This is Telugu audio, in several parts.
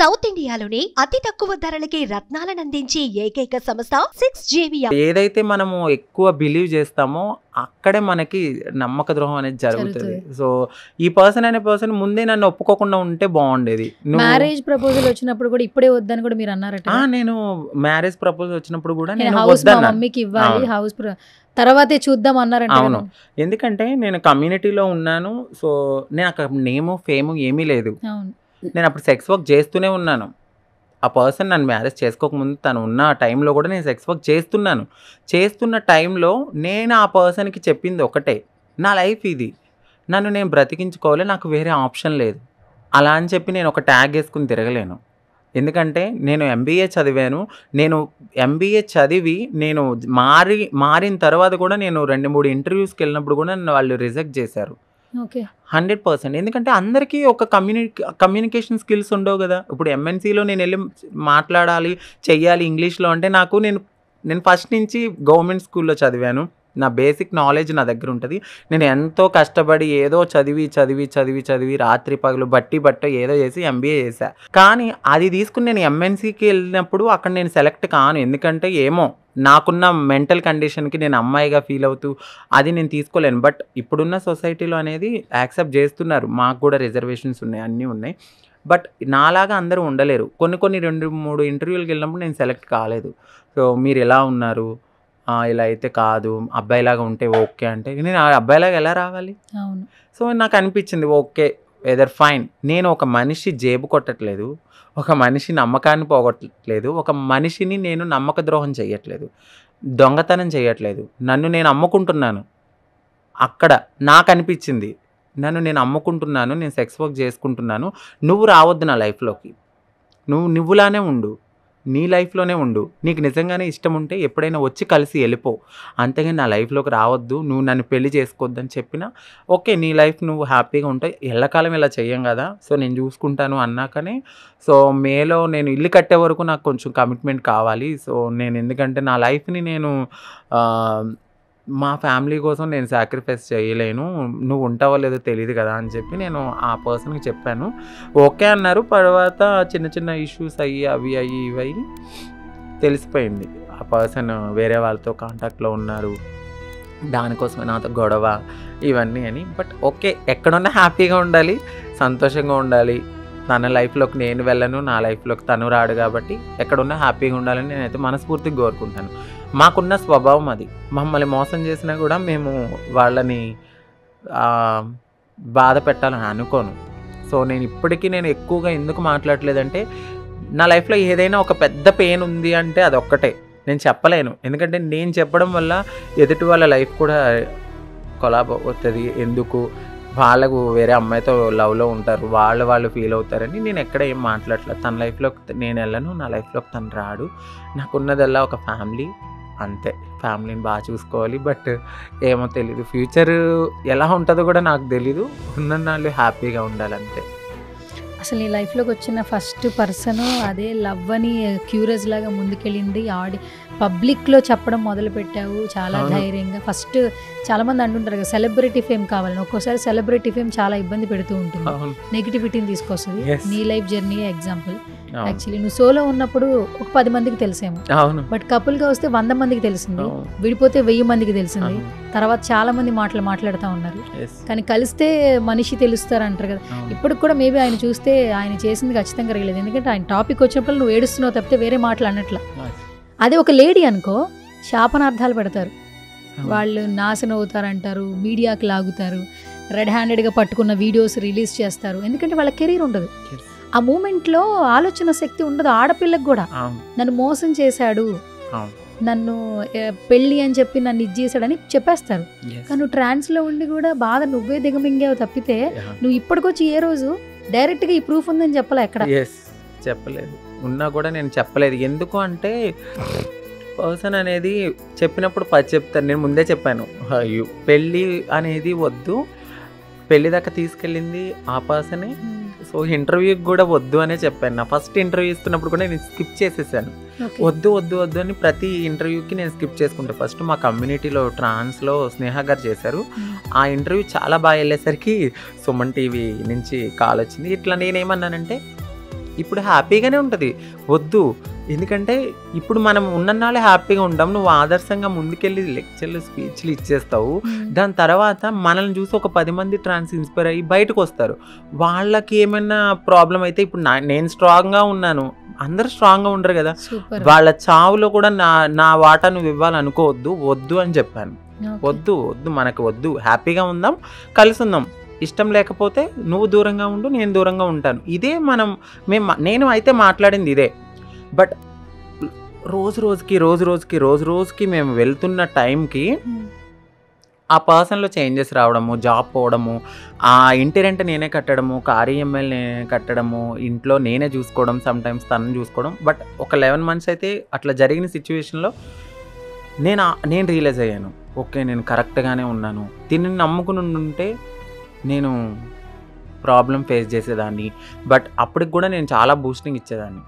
సౌత్ ఇండియాలోనే అతి తక్కువ ధరలకి రత్నాలను అందించే ఏకైక సంస్థ 6JVR. ఏదైతే మనము ఎక్కువ బిలీవ్ చేస్తామో అక్కడే మనకి నమ్మక ద్రోహం అనేది జరుగుతుంది. సో ఈ పర్సన్ అనే పర్సన్ ముందే నన్ను ఒప్పుకోకుండా ఉంటే బాగుండేది. మ్యారేజ్ ప్రపోజల్ వచ్చినప్పుడు కూడా ఇప్పుడే వద్దని కూడా మీరు అన్నారట. నేను మ్యారేజ్ ప్రపోజల్ వచ్చినప్పుడు కూడా నేను హౌస్ మా మమ్మీకి ఇవ్వాలి, హౌస్ తర్వాతే చూద్దాం అన్నారంట. అవును, ఎందుకంటే నేను కమ్యూనిటీలో ఉన్నాను. సో నేను అక్కడ నేము ఫేము ఏమీ లేదు. నేను అప్పుడు సెక్స్ వర్క్ చేస్తూనే ఉన్నాను. ఆ పర్సన్ నన్ను మ్యారేజ్ చేసుకోకముందు తను ఉన్న టైంలో కూడా నేను సెక్స్ వర్క్ చేస్తున్న టైంలో నేను ఆ పర్సన్కి చెప్పింది ఒకటే, నా లైఫ్ ఇది, నన్ను నేను బ్రతికించుకోవాలి, నాకు వేరే ఆప్షన్ లేదు. అలా అని చెప్పి నేను ఒక ట్యాగ్ వేసుకుని తిరగలేను. ఎందుకంటే నేను ఎంబీఏ చదివాను. నేను ఎంబీఏ చదివి నేను మారిన తర్వాత కూడా నేను 2-3 ఇంటర్వ్యూస్కి వెళ్ళినప్పుడు కూడా నన్ను వాళ్ళు రిజెక్ట్ చేశారు. 100%. ఎందుకంటే అందరికీ ఒక కమ్యూనికేషన్ స్కిల్స్ ఉండవు కదా. ఇప్పుడు ఎంఎన్సీలో నేను వెళ్ళి మాట్లాడాలి, చెయ్యాలి ఇంగ్లీష్లో అంటే నేను ఫస్ట్ నుంచి గవర్నమెంట్ స్కూల్లో చదివాను. నా బేసిక్ నాలెడ్జ్ నా దగ్గర ఉంటుంది. నేను ఎంతో కష్టపడి ఏదో చదివి రాత్రి పగలు బట్ట ఏదో చేసి ఎంబీఏ చేశా. కానీ అది తీసుకుని నేను ఎంఎన్సీకి వెళ్ళినప్పుడు అక్కడ నేను సెలెక్ట్ కాను. ఎందుకంటే ఏమో నాకున్న మెంటల్ కండిషన్కి నేను అమ్మాయిగా ఫీల్ అవుతూ అది నేను తీసుకోలేను. బట్ ఇప్పుడున్న సొసైటీలో అనేది యాక్సెప్ట్ చేస్తున్నారు. మాకు కూడా రిజర్వేషన్స్ ఉన్నాయి, అన్నీ ఉన్నాయి. బట్ నాలాగా అందరూ ఉండలేరు. కొన్ని 2-3 ఇంటర్వ్యూలకు వెళ్ళినప్పుడు నేను సెలెక్ట్ కాలేదు. సో మీరు ఎలా ఉన్నారు, ఇలా అయితే కాదు, అబ్బాయిలాగా ఉంటే ఓకే అంటే నేను ఆ అబ్బాయిలాగా ఎలా రావాలి? సో నాకు అనిపించింది ఓకే, వెదర్ ఫైన్. నేను ఒక మనిషి జేబు కొట్టట్లేదు, ఒక మనిషి నమ్మకాన్ని పోగొట్టట్లేదు, ఒక మనిషిని నేను నమ్మక ద్రోహం చేయట్లేదు, దొంగతనం చేయట్లేదు, నన్ను నేను అమ్ముకుంటున్నాను. అక్కడ నాకు అనిపించింది, నన్ను నేను అమ్ముకుంటున్నాను, నేను సెక్స్ వర్క్ చేసుకుంటున్నాను, నువ్వు రావద్దు నా లైఫ్లోకి, నువ్వులానే ఉండు, నీ లైఫ్లోనే ఉండు, నీకు నిజంగానే ఇష్టం ఉంటే ఎప్పుడైనా వచ్చి కలిసి వెళ్ళిపో, అంతేగాని నా లైఫ్లోకి రావద్దు, నువ్వు నన్ను పెళ్లి చేసుకోవద్దని చెప్పినా ఓకే, నీ లైఫ్ నువ్వు హ్యాపీగా ఉంటాయి, ఎల్లకాలం ఇలా చెయ్యం కదా, సో నేను చూసుకుంటాను అన్నాకనే. సో మేలో నేను ఇల్లు కట్టే వరకు నాకు కొంచెం కమిట్మెంట్ కావాలి. సో నేను ఎందుకంటే నా లైఫ్ని నేను మా ఫ్యామిలీ కోసం నేను సాక్రిఫైస్ చేయలేను, నువ్వు ఉంటావో లేదో తెలియదు కదా అని చెప్పి నేను ఆ పర్సన్కి చెప్పాను. ఓకే అన్నారు. తర్వాత చిన్న ఇష్యూస్ అవి ఇవి తెలిసిపోయింది ఆ పర్సన్ వేరే వాళ్ళతో కాంటాక్ట్లో ఉన్నారు, దానికోసమే నాతో గొడవ ఇవన్నీ అని. బట్ ఓకే, ఎక్కడున్నా హ్యాపీగా ఉండాలి, సంతోషంగా ఉండాలి. తన లైఫ్లోకి నేను వెళ్ళను, నా లైఫ్లోకి తను రాడు, కాబట్టి ఎక్కడున్నా హ్యాపీగా ఉండాలని నేనైతే మనస్ఫూర్తిగా కోరుకుంటాను. మాకున్న స్వభావం అది. మమ్మల్ని మోసం చేసినా కూడా మేము వాళ్ళని బాధ పెట్టాలని అనుకోను. సో నేను ఇప్పటికీ ఎక్కువగా ఎందుకు మాట్లాడలేదంటే, నా లైఫ్లో ఏదైనా ఒక పెద్ద పెయిన్ ఉంది అంటే అదొక్కటే, నేను చెప్పలేను. ఎందుకంటే నేను చెప్పడం వల్ల ఎదుటి వాళ్ళ లైఫ్ కూడా కొలాబ్ అవుతుంది. ఎందుకు, వాళ్ళకు వేరే అమ్మాయితో లవ్లో ఉంటారు, వాళ్ళు ఫీల్ అవుతారని నేను ఎక్కడ ఏం మాట్లాడలేదు. తన లైఫ్లోకి నేను వెళ్ళను, నా లైఫ్లోకి తను రాడు. నాకున్నదల్లా ఒక ఫ్యామిలీ, అంతే. ఫ్యామిలీని బాగా చూసుకోవాలి. బట్ ఏమో తెలీదు, ఫ్యూచర్ ఎలా ఉంటుందో కూడా నాకు తెలీదు. ఉన్ననాళ్ళు హ్యాపీగా ఉండాలంతే. అసలు నీ లైఫ్లోకి వచ్చిన ఫస్ట్ పర్సన్ అదే లవ్ అని క్యూరియస్ లాగా ముందుకెళ్ళింది. పబ్లిక్లో చెప్పడం మొదలుపెట్టావు చాలా ధైర్యంగా. ఫస్ట్ చాలామంది అంటుంటారు కదా సెలబ్రిటీ ఫేమ్ కావాలని. ఒక్కోసారి సెలబ్రిటీ ఫేమ్ చాలా ఇబ్బంది పెడుతూ ఉంటుంది, నెగిటివిటీని తీసుకొస్తుంది. నీ లైఫ్ జర్నీ ఎగ్జాంపుల్. యాక్చువల్లీ నువ్వు సోలో ఉన్నప్పుడు ఒక 10 మందికి తెలిసేమో, బట్ కపుల్గా వస్తే 100 మందికి తెలిసింది, విడిపోతే 1000 మందికి తెలిసింది. తర్వాత చాలా మంది మాట్లాడుతూ ఉన్నారు. కానీ కలిస్తే మనిషి తెలుస్తారు అంటారు కదా. ఇప్పుడు కూడా మేబీ ఆయన చూస్తే ఆయన చేసింది ఖచ్చితంగా రగలేదు. ఎందుకంటే ఆయన టాపిక్ వచ్చినప్పుడు నువ్వు ఏడుస్తున్నావు తప్పితే వేరే మాటలు అన్నట్ల. అదే ఒక లేడీ అనుకో, శాపనార్థాలు పెడతారు, వాళ్ళు నాశనం అవుతారంటారు, మీడియాకి లాగుతారు, రెడ్ హ్యాండెడ్గా పట్టుకున్న వీడియోస్ రిలీజ్ చేస్తారు. ఎందుకంటే వాళ్ళ కెరీర్ ఉండదు, ఆ మూమెంట్లో ఆలోచన శక్తి ఉండదు. ఆడపిల్లకు కూడా నన్ను మోసం చేశాడు, నన్ను పెళ్ళి అని చెప్పి నన్ను ఇది చేశాడని చెప్పేస్తారు. కానీ నువ్వు ట్రాన్స్లో ఉండి కూడా బాధ నువ్వే దిగమింగావు తప్పితే నువ్వు ఇప్పటికొచ్చి ఏ రోజు డైరెక్ట్గా ఈ ప్రూఫ్ ఉందని చెప్పలే. ఎక్కడ చెప్పలేదు, ఉన్నా కూడా నేను చెప్పలేదు. ఎందుకు అంటే పర్సన్ అనేది చెప్పినప్పుడు చెప్తాను. నేను ముందే చెప్పాను, పెళ్ళి అనేది వద్దు, పెళ్ళి దాకా తీసుకెళ్ళింది ఆ పర్సనే. సో ఇంటర్వ్యూకి కూడా వద్దు అనే చెప్పాను. నా ఫస్ట్ ఇంటర్వ్యూ ఇస్తున్నప్పుడు కూడా నేను స్కిప్ చేసేసాను. వద్దు అని ప్రతి ఇంటర్వ్యూకి నేను స్కిప్ చేసుకుంటాను. ఫస్ట్ మా కమ్యూనిటీలో ట్రాన్స్లో స్నేహ గారు చేశారు. ఆ ఇంటర్వ్యూ చాలా బాగా వెళ్ళేసరికి సుమన్ టీవీ నుంచి కాల్ వచ్చింది. ఇట్లా నేనేమన్నానంటే, ఇప్పుడు హ్యాపీగానే ఉంటుంది. వద్దు, ఎందుకంటే ఇప్పుడు మనం ఉన్నన్నాళ్ళే హ్యాపీగా ఉంటాం. నువ్వు ఆదర్శంగా ముందుకెళ్ళి లెక్చర్లు స్పీచ్లు ఇచ్చేస్తావు. దాని తర్వాత మనల్ని చూసి ఒక 10 మంది ట్రాన్స్ ఇన్స్పైర్ అయ్యి బయటకు వస్తారు. వాళ్ళకి ఏమైనా ప్రాబ్లం అయితే ఇప్పుడు నేను స్ట్రాంగ్గా ఉన్నాను, అందరూ స్ట్రాంగ్గా ఉండరు కదా. వాళ్ళ చావులో కూడా నా వాటా నువ్వు ఇవ్వాలనుకోవద్దు, వద్దు అని చెప్పాను. వద్దు మనకు వద్దు, హ్యాపీగా ఉందాం, కలిసి ఉందాం. ఇష్టం లేకపోతే నువ్వు దూరంగా ఉండు, నేను దూరంగా ఉంటాను. ఇదే నేను అయితే మాట్లాడింది ఇదే. బట్ రోజు రోజుకి మేము వెళ్తున్న టైంకి ఆ పర్సన్లో చేంజెస్ రావడము, జాబ్ పోవడము, ఆ ఇంటి రెంట్ నేనే కట్టడము, కార్ ఈఎంఐ నేనే కట్టడము, ఇంట్లో నేనే చూసుకోవడం, సమ్టైమ్స్ తనని చూసుకోవడం. బట్ ఒక 11 months అయితే అట్లా జరిగిన సిచ్యువేషన్లో నేను రియలైజ్ అయ్యాను, ఓకే నేను కరెక్ట్గానే ఉన్నాను. దీన్ని నమ్ముకుని ఉంటే నేను ప్రాబ్లం ఫేస్ చేసేదాన్ని. బట్ అప్పటికి కూడా నేను చాలా బూస్టింగ్ ఇచ్చేదాన్ని,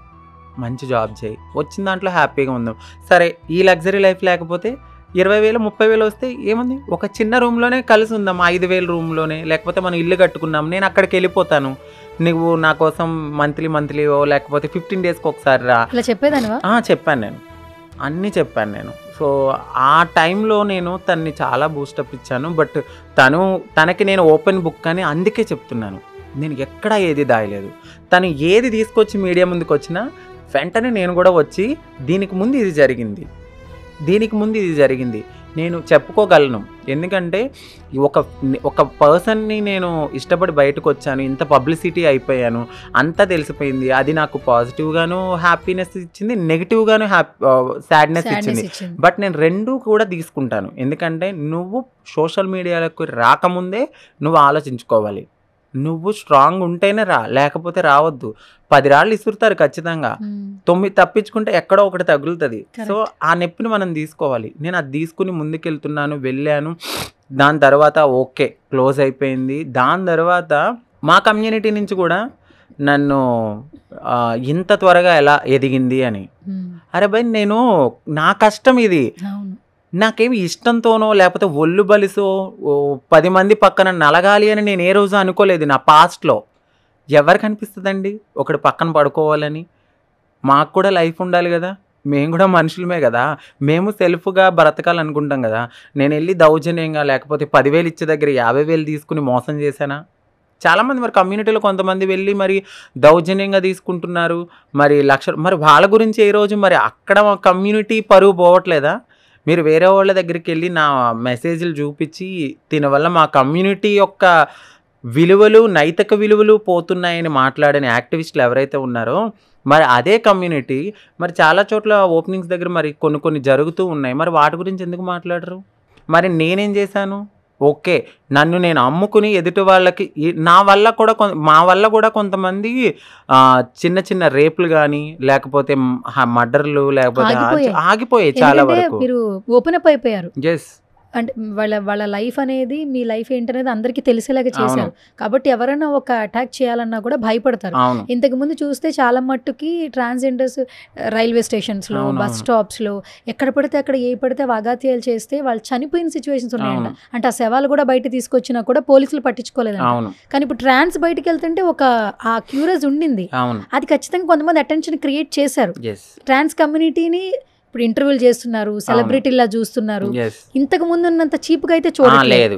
మంచి జాబ్ చేయి, వచ్చిన దాంట్లో హ్యాపీగా ఉందాం. సరే ఈ లగ్జరీ లైఫ్ లేకపోతే 20,000 30,000 వస్తే ఏముంది, ఒక చిన్న రూమ్లోనే కలిసి ఉందాం, 5,000 రూమ్లోనే. లేకపోతే మనం ఇల్లు కట్టుకున్నాం, నేను అక్కడికి వెళ్ళిపోతాను, నువ్వు నా కోసం మంత్లీ లేకపోతే 15 daysకి ఒకసారి రా. చెప్పాను నేను, అన్నీ చెప్పాను నేను. సో ఆ టైంలో నేను తనని చాలా బూస్టప్ ఇచ్చాను. బట్ తనకి నేను ఓపెన్ బుక్ అని అందుకే చెప్తున్నాను, నేను ఎక్కడా ఏది దాయలేదు. తను ఏది తీసుకొచ్చి మీడియా ముందుకు వచ్చినా వెంటనే నేను కూడా వచ్చి దీనికి ముందు ఇది జరిగింది నేను చెప్పుకోగలను. ఎందుకంటే ఒక పర్సన్ని నేను ఇష్టపడి బయటకు వచ్చాను, ఇంత పబ్లిసిటీ అయిపోయాను, అంతా తెలిసిపోయింది. అది నాకు పాజిటివ్గాను హ్యాపీనెస్ ఇచ్చింది, నెగిటివ్గాను సాడ్నెస్ ఇచ్చింది. బట్ నేను రెండూ కూడా తీసుకుంటాను. ఎందుకంటే నువ్వు సోషల్ మీడియాలకు రాకముందే నువ్వు ఆలోచించుకోవాలి. నువ్వు స్ట్రాంగ్ ఉంటేనే రా, లేకపోతే రావద్దు. 10 రాళ్ళు ఇసురుతారు ఖచ్చితంగా, 9 తప్పించుకుంటే ఎక్కడో ఒకటి తగులుతుంది. సో ఆ నొప్పిని మనం తీసుకోవాలి. నేను అది తీసుకుని ముందుకెళ్తున్నాను, వెళ్ళాను. దాని తర్వాత ఓకే క్లోజ్ అయిపోయింది. దాని తర్వాత మా కమ్యూనిటీ నుంచి కూడా నన్ను ఇంత త్వరగా ఎలా ఎదిగింది అని, అరే భయ్ నేను నా కష్టం ఇది, నాకేమి ఇష్టంతోనో లేకపోతే ఒళ్ళు బలిసో 10 మంది పక్కన నలగాలి అని నేను ఏ రోజు అనుకోలేదు. నా పాస్ట్లో ఎవరికి అనిపిస్తుందండి ఒకటి పక్కన పడుకోవాలని? మాకు కూడా లైఫ్ ఉండాలి కదా, మేము కూడా మనుషులమే కదా, మేము సెల్ఫ్గా బ్రతకాలనుకుంటాం కదా. నేను వెళ్ళి దౌర్జన్యంగా లేకపోతే 10,000 ఇచ్చే దగ్గర 50,000 తీసుకుని మోసం చేశానా? చాలామంది మరి కమ్యూనిటీలో కొంతమంది వెళ్ళి మరి దౌర్జన్యంగా తీసుకుంటున్నారు, మరి మరి వాళ్ళ గురించి ఏ రోజు మరి అక్కడ కమ్యూనిటీ పరువు పోవట్లేదా? మీరు వేరే వాళ్ళ దగ్గరికి వెళ్ళి నా మెసేజ్లు చూపించి దీనివల్ల మా కమ్యూనిటీ యొక్క విలువలు, నైతిక విలువలు పోతున్నాయని మాట్లాడిన యాక్టివిస్టులు ఎవరైతే ఉన్నారో, మరి అదే కమ్యూనిటీ మరి చాలా చోట్ల ఓపెనింగ్స్ దగ్గర మరి కొన్ని జరుగుతూ ఉన్నాయి. మరి వాటి గురించి ఎందుకు మాట్లాడరు? మరి నేనేం చేశాను? ఓకే నన్ను నేను అమ్ముకుని ఎదుటి వాళ్ళకి మా వల్ల కూడా కొంతమంది చిన్న రేపులు కానీ లేకపోతే మర్డర్లు లేకపోతే ఆగిపోయాయి చాలా వరకు. మీరు ఓపెన్ అప్ అయిపోయారు. ఎస్, అంటే వాళ్ళ లైఫ్ అనేది మీ లైఫ్ ఏంటనేది అందరికీ తెలిసేలాగా చేశారు. కాబట్టి ఎవరైనా ఒక అటాక్ చేయాలన్నా కూడా భయపడతారు. ఇంతకు ముందు చూస్తే చాలా మట్టుకి ట్రాన్స్జెండర్స్ రైల్వే స్టేషన్స్ లో, బస్ స్టాప్స్ లో ఎక్కడ పడితే అక్కడ ఏ పడితే అఘాత్యాలు చేస్తే వాళ్ళు చనిపోయిన సిచ్యువేషన్స్ ఉన్నాయంట. అంటే ఆ శవాలు కూడా బయట తీసుకొచ్చినా కూడా పోలీసులు పట్టించుకోలేదంట. కానీ ఇప్పుడు ట్రాన్స్ బయటకు వెళ్తుంటే ఆ క్యూరియస్ ఉండింది, అది ఖచ్చితంగా కొంతమంది అటెన్షన్ క్రియేట్ చేశారు. ట్రాన్స్ కమ్యూనిటీని ఇప్పుడు ఇంటర్వ్యూలు చేస్తున్నారు, సెలబ్రిటీలా చూస్తున్నారు. ఇంతకు ముందు ఉన్నంత చీప్ గా అయితే చూడలేదు.